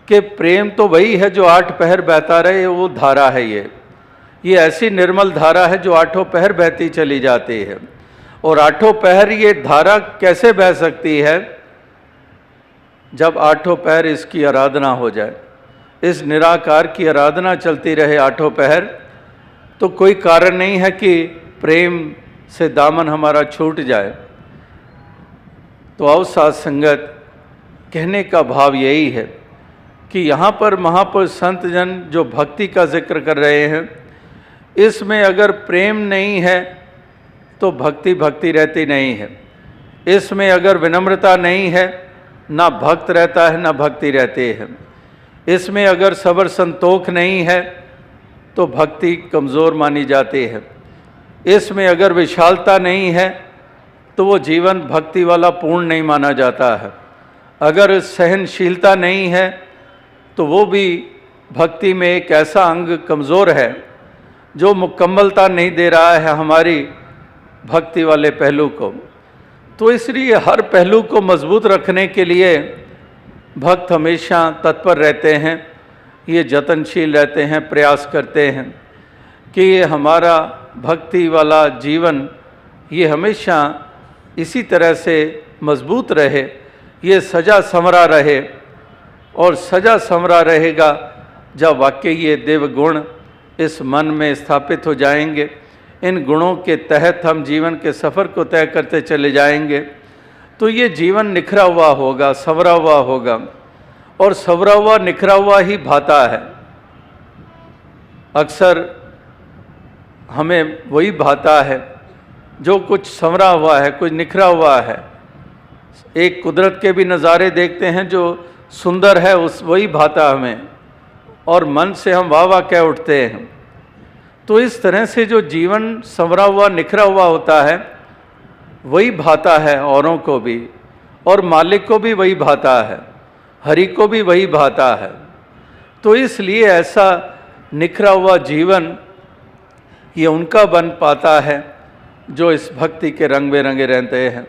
कि प्रेम तो वही है जो 8 पहर बहता रहे, वो धारा है ये ऐसी निर्मल धारा है जो 8 पहर बहती चली जाती है। और 8 पहर ये धारा कैसे बह सकती है? जब 8 पहर इसकी आराधना हो जाए, इस निराकार की आराधना चलती रहे 8 पहर, तो कोई कारण नहीं है कि प्रेम से दामन हमारा छूट जाए। तो आओ साथ संगत, कहने का भाव यही है कि यहाँ पर महापुरुष संत जन जो भक्ति का जिक्र कर रहे हैं, इसमें अगर प्रेम नहीं है तो भक्ति भक्ति रहती नहीं है। इसमें अगर विनम्रता नहीं है, ना भक्त रहता है ना भक्ति रहती है। इसमें अगर सब्र संतोख नहीं है तो भक्ति कमज़ोर मानी जाती है। इसमें अगर विशालता नहीं है तो वो जीवन भक्ति वाला पूर्ण नहीं माना जाता है। अगर सहनशीलता नहीं है तो वो भी भक्ति में एक ऐसा अंग कमज़ोर है जो मुकम्मलता नहीं दे रहा है हमारी भक्ति वाले पहलू को। तो इसलिए हर पहलू को मजबूत रखने के लिए भक्त हमेशा तत्पर रहते हैं, ये जतनशील रहते हैं, प्रयास करते हैं कि ये हमारा भक्ति वाला जीवन ये हमेशा इसी तरह से मजबूत रहे, ये सजा संवरा रहे। और सजा संवरा रहेगा जब वाकई ये देव गुण इस मन में स्थापित हो जाएंगे। इन गुणों के तहत हम जीवन के सफ़र को तय करते चले जाएंगे तो ये जीवन निखरा हुआ होगा, संवरा हुआ होगा। और संवरा हुआ निखरा हुआ ही भाता है। अक्सर हमें वही भाता है जो कुछ संवरा हुआ है, कुछ निखरा हुआ है। एक कुदरत के भी नज़ारे देखते हैं जो सुंदर है, उस वही भाता हमें, और मन से हम वाह वाह कह उठते हैं। तो इस तरह से जो जीवन संवरा हुआ निखरा हुआ होता है वही भाता है औरों को भी, और मालिक को भी वही भाता है, हरि को भी वही भाता है। तो इसलिए ऐसा निखरा हुआ जीवन ये उनका बन पाता है जो इस भक्ति के रंग में रंगे रहते हैं।